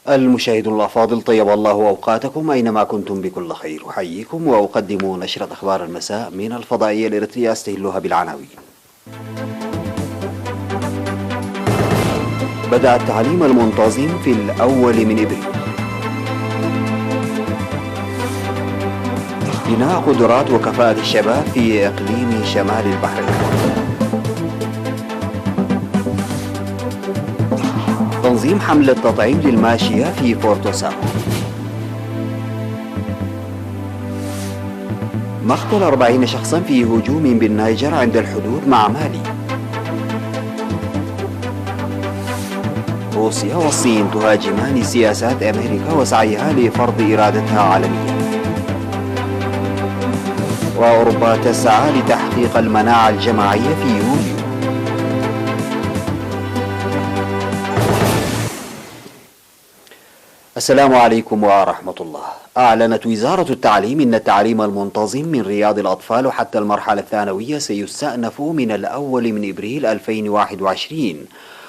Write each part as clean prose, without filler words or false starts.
المشاهدون الأفاضل، طيب الله أوقاتكم أينما كنتم بكل خير. أحييكم وأقدم نشرة أخبار المساء من الفضائية الإريترية أستهلها بالعناوين. بدأ التعليم المنتظم في الأول من إبريل. بناء قدرات وكفاءة الشباب في إقليم شمال البحر الأحمر. تنظيم حملة تطعيم للماشية في بورتو ساو. مقتل 40 شخصا في هجوم بالنيجر عند الحدود مع مالي. روسيا والصين تهاجمان سياسات أمريكا وسعيها لفرض إرادتها عالميا. وأوروبا تسعى لتحقيق المناعة الجماعية في يوليو. السلام عليكم ورحمة الله. أعلنت وزارة التعليم أن التعليم المنتظم من رياض الأطفال وحتى المرحلة الثانوية سيستأنف من الأول من إبريل 2021.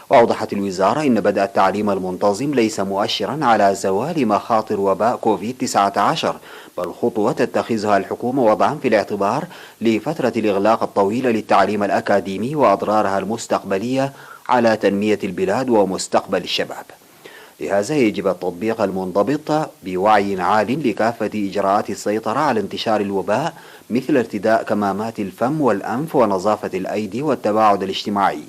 وأوضحت الوزارة أن بدء التعليم المنتظم ليس مؤشرا على زوال مخاطر وباء كوفيد-19، بل خطوة تتخذها الحكومة وضعا في الاعتبار لفترة الإغلاق الطويلة للتعليم الأكاديمي وأضرارها المستقبلية على تنمية البلاد ومستقبل الشباب. لهذا يجب التطبيق المنضبط بوعي عال لكافة إجراءات السيطرة على انتشار الوباء، مثل ارتداء كمامات الفم والأنف ونظافة الأيدي والتباعد الاجتماعي.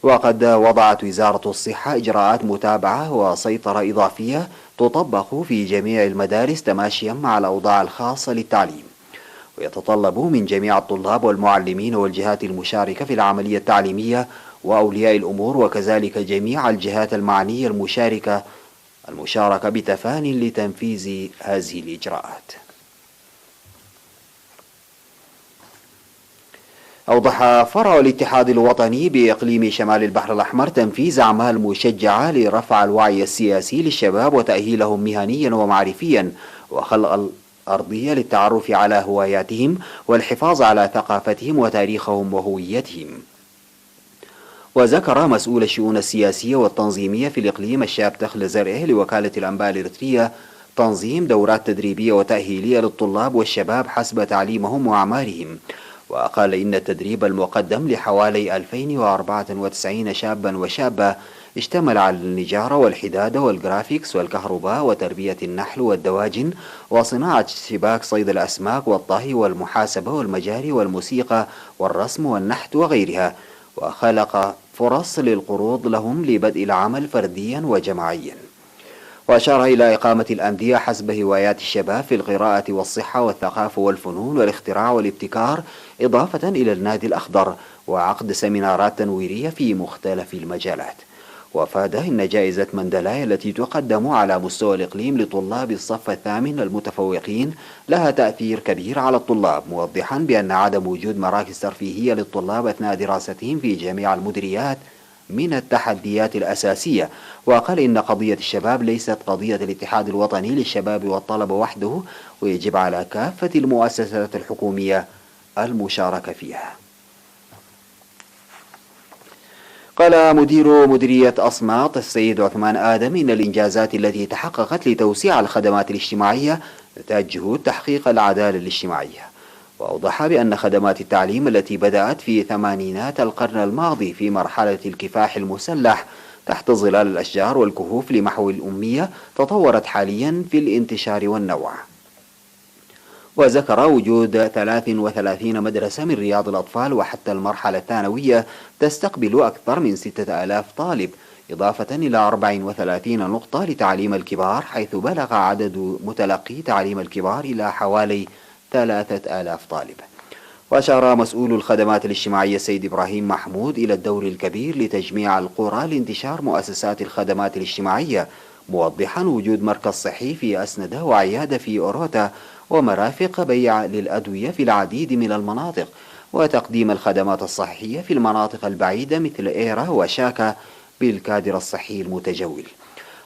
وقد وضعت وزارة الصحة إجراءات متابعة وسيطرة إضافية تطبق في جميع المدارس تماشيا مع الأوضاع الخاصة للتعليم. ويتطلب من جميع الطلاب والمعلمين والجهات المشاركة في العملية التعليمية وأولياء الأمور وكذلك جميع الجهات المعنية المشاركة بتفان لتنفيذ هذه الإجراءات. أوضح فرع الاتحاد الوطني بإقليم شمال البحر الأحمر تنفيذ أعمال مشجعة لرفع الوعي السياسي للشباب وتأهيلهم مهنيا ومعرفيا، وخلق الأرضية للتعرف على هواياتهم والحفاظ على ثقافتهم وتاريخهم وهويتهم. وذكر مسؤول الشؤون السياسية والتنظيمية في الإقليم الشاب تخل زرعه لوكالة الأنباء الإريترية تنظيم دورات تدريبية وتأهيلية للطلاب والشباب حسب تعليمهم وأعمارهم. وقال إن التدريب المقدم لحوالي 2094 شابا وشابة اشتمل على النجارة والحدادة والجرافيكس والكهرباء وتربية النحل والدواجن وصناعة شباك صيد الأسماك والطهي والمحاسبة والمجاري والموسيقى والرسم والنحت وغيرها، وخلق فرص للقروض لهم لبدء العمل فرديا وجماعيا. وأشار إلى إقامة الأندية حسب هوايات الشباب في القراءة والصحة والثقافة والفنون والاختراع والابتكار، إضافة إلى النادي الأخضر وعقد سيمينارات تنويرية في مختلف المجالات. وأفاد إن جائزة مندلاي التي تقدم على مستوى الإقليم لطلاب الصف الثامن المتفوقين لها تأثير كبير على الطلاب، موضحا بأن عدم وجود مراكز ترفيهية للطلاب أثناء دراستهم في جميع المديريات من التحديات الأساسية. وقال إن قضية الشباب ليست قضية الاتحاد الوطني للشباب والطلبة وحده، ويجب على كافة المؤسسات الحكومية المشاركة فيها. قال مدير مديرية أصماط السيد عثمان آدم إن الإنجازات التي تحققت لتوسيع الخدمات الاجتماعية نتاج جهود تحقيق العدالة الاجتماعية. وأوضح بأن خدمات التعليم التي بدأت في ثمانينات القرن الماضي في مرحلة الكفاح المسلح تحت ظلال الأشجار والكهوف لمحو الأمية تطورت حاليا في الانتشار والنوع. وذكر وجود 33 مدرسة من رياض الأطفال وحتى المرحلة الثانوية تستقبل أكثر من 6000 طالب، إضافة إلى 34 نقطة لتعليم الكبار، حيث بلغ عدد متلقي تعليم الكبار إلى حوالي 3000 طالب. وأشار مسؤول الخدمات الاجتماعية السيد إبراهيم محمود إلى الدور الكبير لتجميع القرى لانتشار مؤسسات الخدمات الاجتماعية، موضحا وجود مركز صحي في أسندة وعيادة في أوروتا ومرافق بيع للأدوية في العديد من المناطق، وتقديم الخدمات الصحية في المناطق البعيدة مثل إيرا وشاكا بالكادر الصحي المتجول.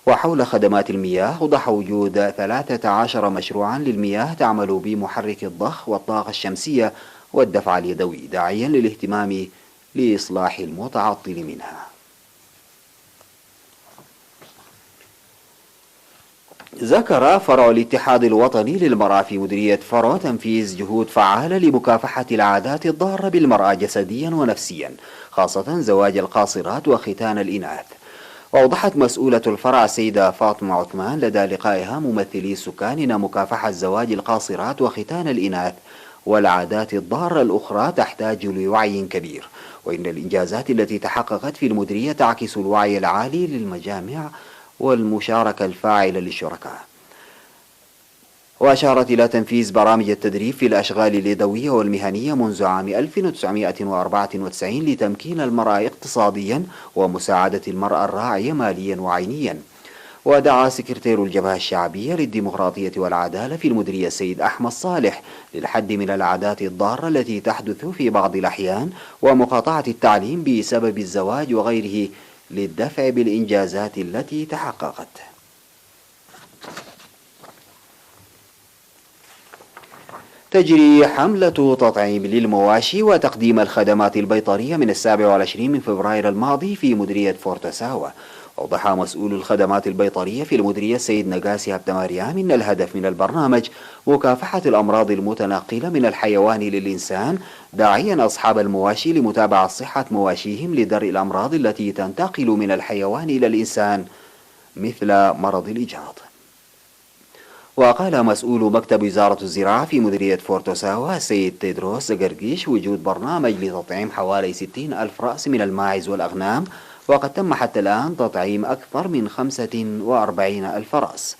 وحول خدمات المياه أوضح وجود 13 مشروعا للمياه تعمل بمحرك الضخ والطاقة الشمسية والدفع اليدوي، داعيا للاهتمام لإصلاح المتعطل منها. ذكر فرع الاتحاد الوطني للمرأة في مديرية فرع تنفيذ جهود فعالة لمكافحة العادات الضارة بالمرأة جسديا ونفسيا، خاصة زواج القاصرات وختان الإناث. وأوضحت مسؤولة الفرع السيدة فاطمة عثمان لدى لقائها ممثلي السكان أن مكافحة زواج القاصرات وختان الإناث والعادات الضارة الأخرى تحتاج لوعي كبير، وإن الإنجازات التي تحققت في المديرية تعكس الوعي العالي للمجامع والمشاركة الفاعلة للشركاء. وأشارت إلى تنفيذ برامج التدريب في الأشغال اليدوية والمهنية منذ عام 1994 لتمكين المرأة اقتصاديا ومساعدة المرأة الراعية ماليا وعينيا. ودعا سكرتير الجبهة الشعبية للديمقراطية والعدالة في المديرية السيد أحمد صالح للحد من العادات الضارة التي تحدث في بعض الأحيان ومقاطعة التعليم بسبب الزواج وغيره للدفع بالإنجازات التي تحققت. تجري حملة تطعيم للمواشي وتقديم الخدمات البيطرية من 27 من فبراير الماضي في مديرية فورتساوا. أوضح مسؤول الخدمات البيطرية في المديرية السيد نقاسي عبد مريم إن الهدف من البرنامج مكافحة الأمراض المتنقلة من الحيوان للإنسان، داعيا أصحاب المواشي لمتابعة صحة مواشيهم لدرء الأمراض التي تنتقل من الحيوان إلى الإنسان مثل مرض الإجهاض. وقال مسؤول مكتب وزارة الزراعة في مديرية فورتساوا السيد تيدروس زقرقيش وجود برنامج لتطعيم حوالي 60 ألف رأس من الماعز والأغنام، وقد تم حتى الآن تطعيم أكثر من 45 ألف رأس.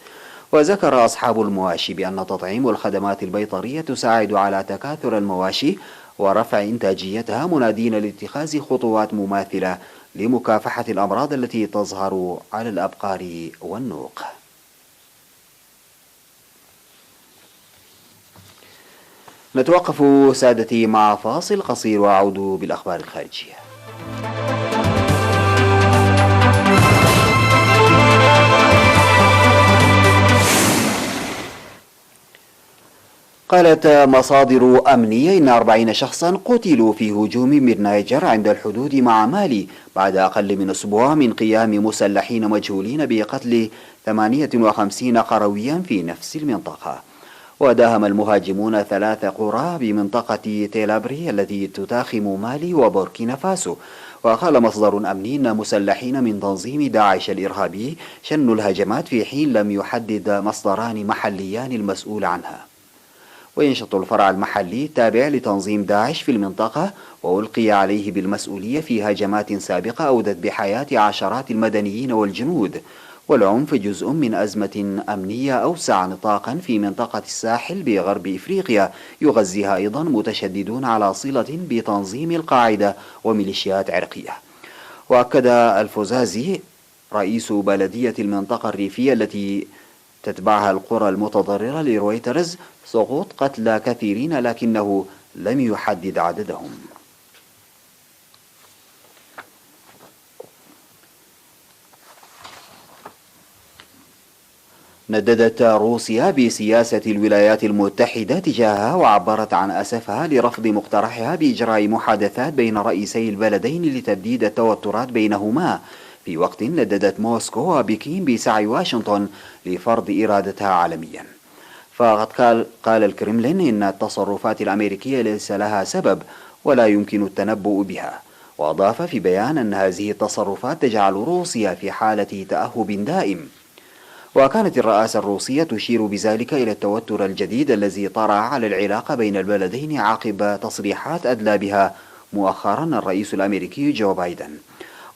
وذكر أصحاب المواشي بأن تطعيم الخدمات البيطرية تساعد على تكاثر المواشي ورفع إنتاجيتها، منادين لاتخاذ خطوات مماثلة لمكافحة الأمراض التي تظهر على الأبقار والنوق. نتوقف سادتي مع فاصل قصير وأعود بالأخبار الخارجية. قالت مصادر أمنية إن 40 شخصا قتلوا في هجوم بالنيجر عند الحدود مع مالي بعد أقل من أسبوع من قيام مسلحين مجهولين بقتل 58 قرويا في نفس المنطقة. وداهم المهاجمون 3 قرى بمنطقة تيلابري التي تتاخم مالي وبوركينا فاسو. وقال مصدر أمني أن مسلحين من تنظيم داعش الإرهابي شنوا الهجمات في حين لم يحدد مصدران محليان المسؤول عنها. وينشط الفرع المحلي التابع لتنظيم داعش في المنطقة وألقي عليه بالمسؤولية في هجمات سابقة أودت بحياة عشرات المدنيين والجنود. والعنف جزء من أزمة أمنية أوسع نطاقا في منطقة الساحل بغرب إفريقيا يغذيها أيضا متشددون على صلة بتنظيم القاعدة وميليشيات عرقية. وأكد الفوزازي رئيس بلدية المنطقة الريفية التي تتبعها القرى المتضررة لرويترز سقوط قتلى كثيرين، لكنه لم يحدد عددهم. نددت روسيا بسياسة الولايات المتحدة تجاهها وعبرت عن أسفها لرفض مقترحها بإجراء محادثات بين رئيسي البلدين لتبديد التوترات بينهما، في وقت نددت موسكو وبكين بسعي واشنطن لفرض إرادتها عالميا. فقد قال الكرملين إن التصرفات الأمريكية ليس لها سبب ولا يمكن التنبؤ بها. وأضاف في بيان أن هذه التصرفات تجعل روسيا في حالة تأهب دائم. وكانت الرئاسة الروسية تشير بذلك إلى التوتر الجديد الذي طرأ على العلاقة بين البلدين عقب تصريحات أدلى بها مؤخرا الرئيس الأمريكي جو بايدن،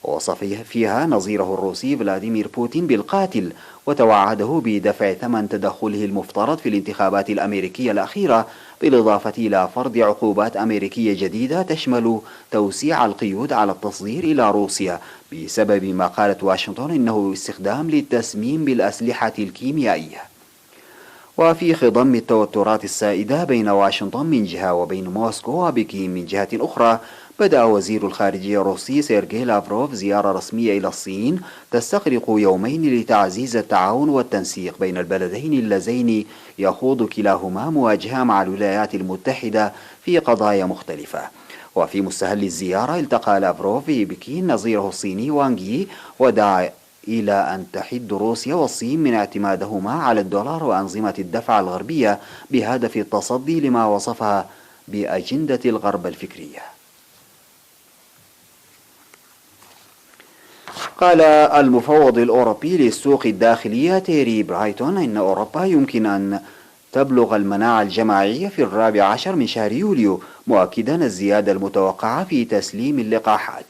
ووصف فيها نظيره الروسي فلاديمير بوتين بالقاتل، وتوعده بدفع ثمن تدخله المفترض في الانتخابات الأمريكية الأخيرة، بالإضافة إلى فرض عقوبات أمريكية جديدة تشمل توسيع القيود على التصدير إلى روسيا بسبب ما قالت واشنطن إنه استخدام للتسميم بالأسلحة الكيميائية. وفي خضم التوترات السائدة بين واشنطن من جهة وبين موسكو وبكين من جهة أخرى، بدأ وزير الخارجية الروسي سيرجي لافروف زيارة رسمية إلى الصين تستغرق يومين لتعزيز التعاون والتنسيق بين البلدين اللذين يخوض كلاهما مواجهة مع الولايات المتحدة في قضايا مختلفة. وفي مستهل الزيارة التقى لافروف في بكين نظيره الصيني وانغ يي، ودعا إلى أن تحد روسيا والصين من اعتمادهما على الدولار وأنظمة الدفع الغربية بهدف التصدي لما وصفها بأجندة الغرب الفكرية. قال المفوض الأوروبي للسوق الداخلية تيري برايتون إن أوروبا يمكن أن تبلغ المناعة الجماعية في 14 من شهر يوليو، مؤكدا الزيادة المتوقعة في تسليم اللقاحات.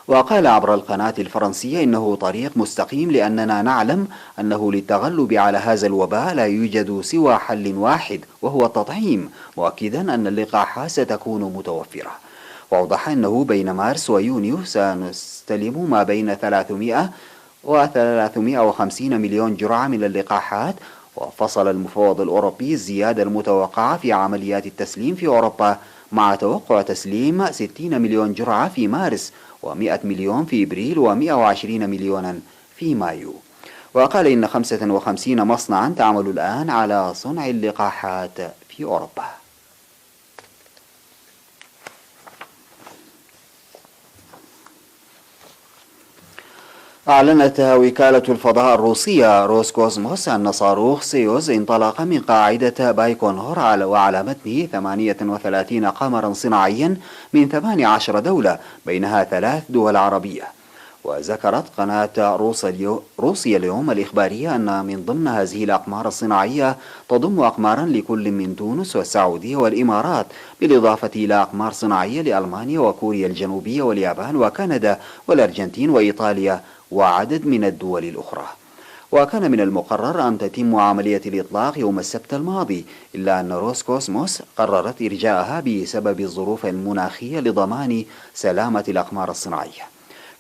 وقال عبر القناة الفرنسية إنه طريق مستقيم، لأننا نعلم أنه للتغلب على هذا الوباء لا يوجد سوى حل واحد وهو التطعيم، مؤكدا أن اللقاحات ستكون متوفرة. وأوضح أنه بين مارس ويونيو سنستلم ما بين 300 و 350 مليون جرعة من اللقاحات. وفصل المفوض الأوروبي الزيادة المتوقعة في عمليات التسليم في أوروبا مع توقع تسليم 60 مليون جرعة في مارس و100 مليون في إبريل و120 مليونا في مايو. وقال إن 55 مصنعا تعمل الآن على صنع اللقاحات في أوروبا. أعلنت وكالة الفضاء الروسية روسكوزموس أن صاروخ سيوز انطلق من قاعدة بايكونور وعلى متنه 38 قمرا صناعيا من 18 دولة، بينها 3 دول عربية. وذكرت قناة روسيا اليوم الإخبارية أن من ضمن هذه الأقمار الصناعية تضم أقمارا لكل من تونس والسعودية والإمارات، بالإضافة إلى أقمار صناعية لألمانيا وكوريا الجنوبية واليابان وكندا والأرجنتين وإيطاليا وعدد من الدول الأخرى. وكان من المقرر أن تتم عملية الإطلاق يوم السبت الماضي، إلا أن روسكوسموس قررت إرجاءها بسبب الظروف المناخية لضمان سلامة الأقمار الصناعية.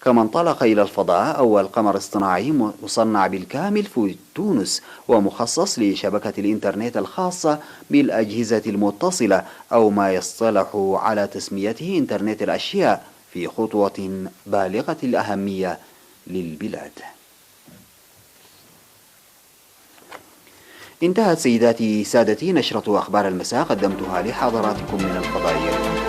كما انطلق إلى الفضاء أول قمر اصطناعي مصنع بالكامل في تونس ومخصص لشبكة الإنترنت الخاصة بالأجهزة المتصلة، أو ما يصطلح على تسميته إنترنت الأشياء، في خطوة بالغة الأهمية للبلاد. انتهت سيداتي سادتي نشرة أخبار المساء، قدمتها لحضراتكم من الفضائية.